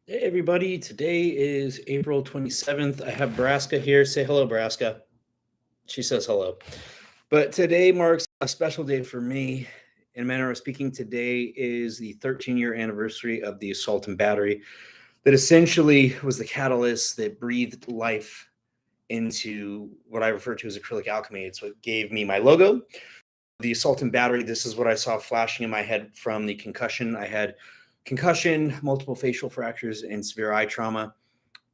Hey everybody, today is April 27th. I have Braska here. Say hello, Braska. She says hello. But today marks a special day for me. In a manner of speaking, today is the 13-year anniversary of the assault and battery that essentially was the catalyst that breathed life into what I refer to as acrylic alchemy. It's what gave me my logo. The assault and battery, this is what I saw flashing in my head from the concussion. I had concussion, multiple facial fractures, and severe eye trauma.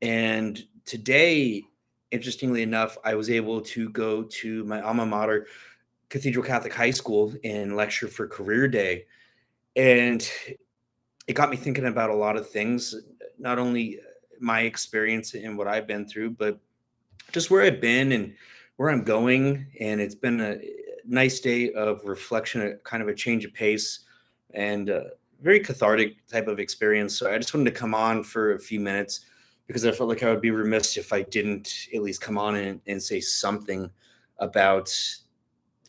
And today, interestingly enough, I was able to go to my alma mater, Cathedral Catholic High School, and lecture for Career Day. And it got me thinking about a lot of things, not only my experience and what I've been through, but just where I've been and where I'm going. And it's been a nice day of reflection, a kind of a change of pace, and a very cathartic type of experience. So I just wanted to come on for a few minutes because I felt like I would be remiss if I didn't at least come on and say something about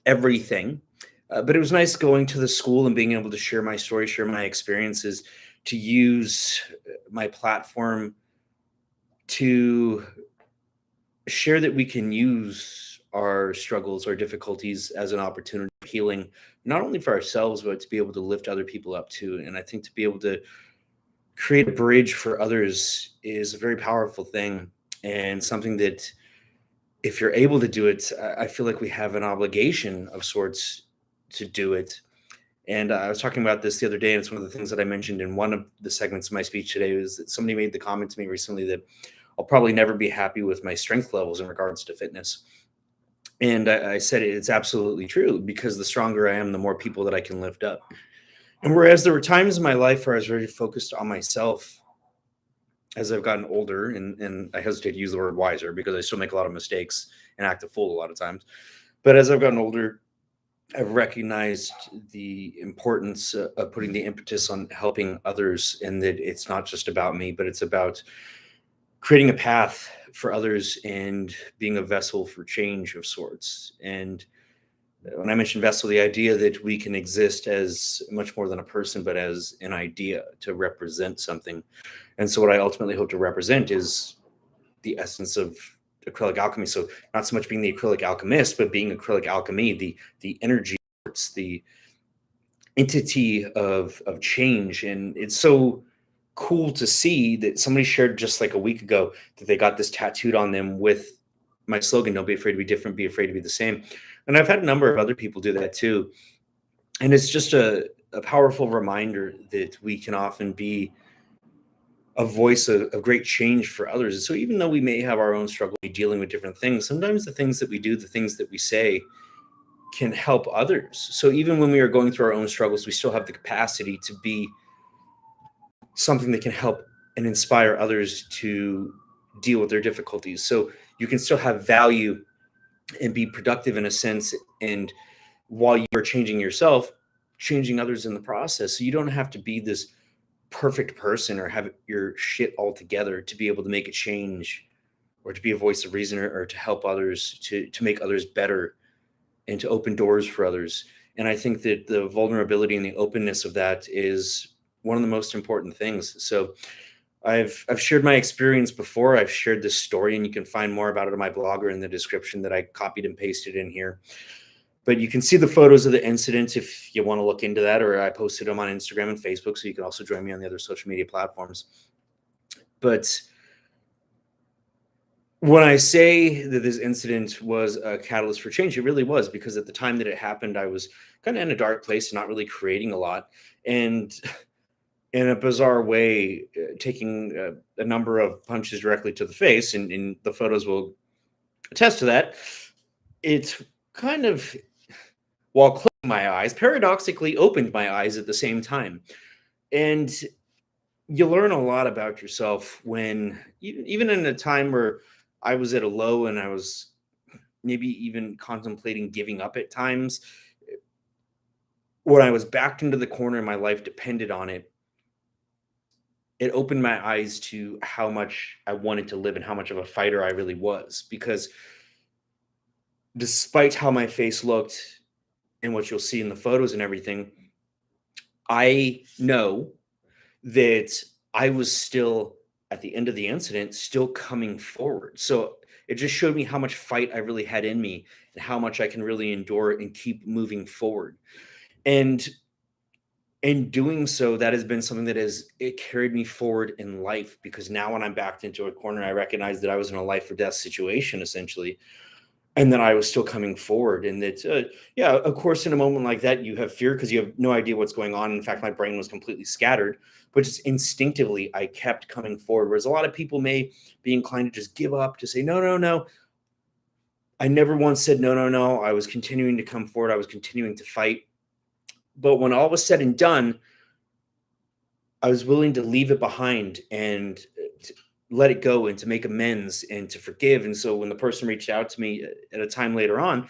everything. But it was nice going to the school and being able to share my story, share my experiences, to use my platform to share that we can use our struggles, our difficulties as an opportunity for healing, not only for ourselves, but to be able to lift other people up too. And I think to be able to create a bridge for others is a very powerful thing, and something that, if you're able to do it, I feel like we have an obligation of sorts to do it. And I was talking about this the other day, and it's one of the things that I mentioned in one of the segments of my speech today. Was that somebody made the comment to me recently that I'll probably never be happy with my strength levels in regards to fitness. And I said it's absolutely true, because the stronger I am, the more people that I can lift up. And whereas there were times in my life where I was very focused on myself as I've gotten older, and I hesitate to use the word wiser because I still make a lot of mistakes and act a fool a lot of times. But as I've gotten older, I've recognized the importance of putting the impetus on helping others, and that it's not just about me, but it's about creating a path for others and being a vessel for change of sorts. And when I mentioned vessel, the idea that we can exist as much more than a person, but as an idea to represent something. And so, what I ultimately hope to represent is the essence of acrylic alchemy. So, not so much being the acrylic alchemist, but being acrylic alchemy, the energy, the entity of change. And it's so cool to see that somebody shared just like a week ago that they got this tattooed on them with my slogan, "Don't be afraid to be different, be afraid to be the same." And I've had a number of other people do that too. And it's just a powerful reminder that we can often be a voice of great change for others. And so even though we may have our own struggle dealing with different things, sometimes the things that we do, the things that we say, can help others. So even when we are going through our own struggles, we still have the capacity to be something that can help and inspire others to deal with their difficulties. So you can still have value and be productive in a sense, and while you are changing yourself, changing others in the process. So you don't have to be this perfect person or have your shit all together to be able to make a change, or to be a voice of reason, or to help others, to make others better, and to open doors for others. And I think that the vulnerability and the openness of that is one of the most important things. So I've shared my experience before. I've shared this story, and you can find more about it on my blog or in the description that I copied and pasted in here. But you can see the photos of the incident if you want to look into that, or I posted them on Instagram and Facebook, so you can also join me on the other social media platforms. But when I say that this incident was a catalyst for change, it really was, because at the time that it happened, I was kind of in a dark place, not really creating a lot. And in a bizarre way, taking a number of punches directly to the face, and the photos will attest to that. It's kind of, while closing my eyes, paradoxically opened my eyes at the same time. And you learn a lot about yourself when, even in a time where I was at a low and I was maybe even contemplating giving up at times, when I was backed into the corner and my life depended on it, it opened my eyes to how much I wanted to live and how much of a fighter I really was. Because despite how my face looked and what you'll see in the photos and everything, I know that I was still, at the end of the incident, still coming forward. So it just showed me how much fight I really had in me and how much I can really endure and keep moving forward. And in doing so, that has been something that has it carried me forward in life, because now when I'm backed into a corner, I recognize that I was in a life or death situation essentially, and that I was still coming forward. And that, yeah, of course, in a moment like that, you have fear because you have no idea what's going on. In fact, my brain was completely scattered, but just instinctively, I kept coming forward. Whereas a lot of people may be inclined to just give up, to say, no, no, no. I never once said, no, no, no. I was continuing to come forward. I was continuing to fight. But when all was said and done, I was willing to leave it behind and let it go and to make amends and to forgive. And so when the person reached out to me at a time later on,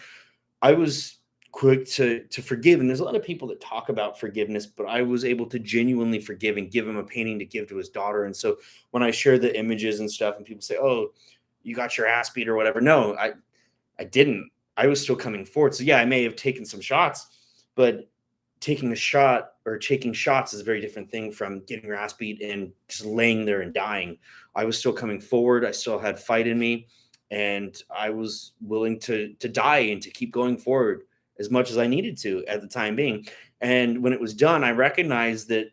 I was quick to forgive. And there's a lot of people that talk about forgiveness, but I was able to genuinely forgive and give him a painting to give to his daughter. And so when I share the images and stuff and people say, "Oh, you got your ass beat," or whatever. No, I didn't. I was still coming forward. So yeah, I may have taken some shots, but taking a shot or taking shots is a very different thing from getting your ass beat and just laying there and dying. I was still coming forward. I still had fight in me, and I was willing to die and to keep going forward as much as I needed to at the time being. And when it was done, I recognized that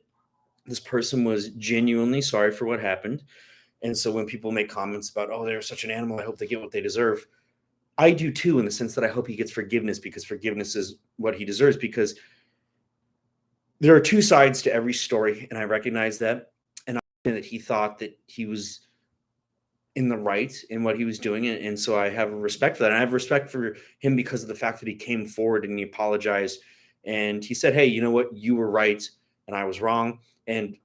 this person was genuinely sorry for what happened. And so when people make comments about, "Oh, they're such an animal, I hope they get what they deserve," I do too, in the sense that I hope he gets forgiveness, because forgiveness is what he deserves. Because there are two sides to every story, and I recognize that. And I understand that he thought that he was in the right in what he was doing, and so I have respect for that. And I have respect for him because of the fact that he came forward and he apologized, and he said, "Hey, you know what? You were right, and I was wrong." And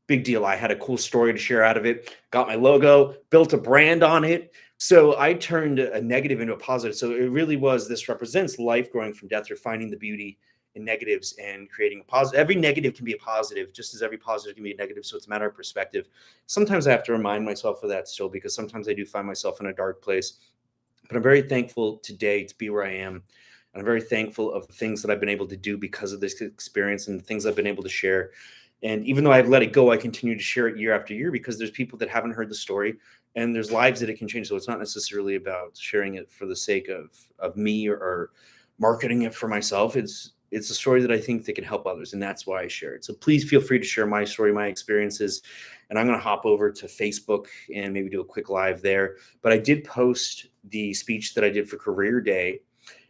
big deal. I had a cool story to share out of it. Got my logo, built a brand on it. So I turned a negative into a positive. So it really was, this represents life growing from death, or finding the beauty in negatives and creating a positive. Every negative can be a positive, just as every positive can be a negative. So it's a matter of perspective. Sometimes I have to remind myself of that still, because sometimes I do find myself in a dark place. But I'm very thankful today to be where I am. And I'm very thankful of the things that I've been able to do because of this experience and the things I've been able to share. And even though I've let it go, I continue to share it year after year, because there's people that haven't heard the story, and there's lives that it can change. So it's not necessarily about sharing it for the sake of me, or marketing it for myself. It's a story that I think that can help others, and that's why I share it. So please feel free to share my story, my experiences. And I'm going to hop over to Facebook and maybe do a quick live there. But I did post the speech that I did for Career Day,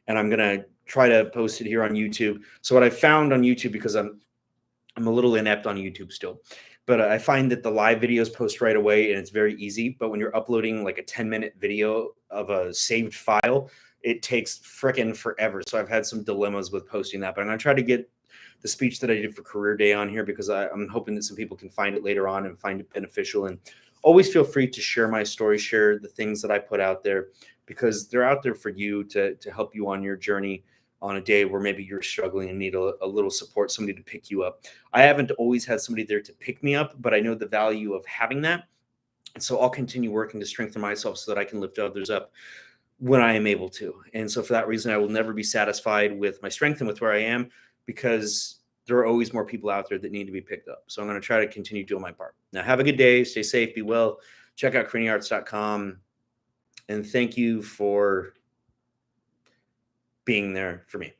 and I'm going to try to post it here on YouTube. So what I found on YouTube, because I'm a little inept on YouTube still, but I find that the live videos post right away and it's very easy. But when you're uploading like a 10-minute video of a saved file, it takes frickin' forever. So I've had some dilemmas with posting that, but I'm going to try to get the speech that I did for Career Day on here, because I'm hoping that some people can find it later on and find it beneficial. And always feel free to share my story, share the things that I put out there, because they're out there for you to help you on your journey, on a day where maybe you're struggling and need a little support, somebody to pick you up. I haven't always had somebody there to pick me up, but I know the value of having that. And so I'll continue working to strengthen myself so that I can lift others up when I am able to. And so for that reason, I will never be satisfied with my strength and with where I am, because there are always more people out there that need to be picked up. So I'm going to try to continue doing my part. Now, have a good day. Stay safe. Be well. Check out CariniArts.com. And thank you for being there for me.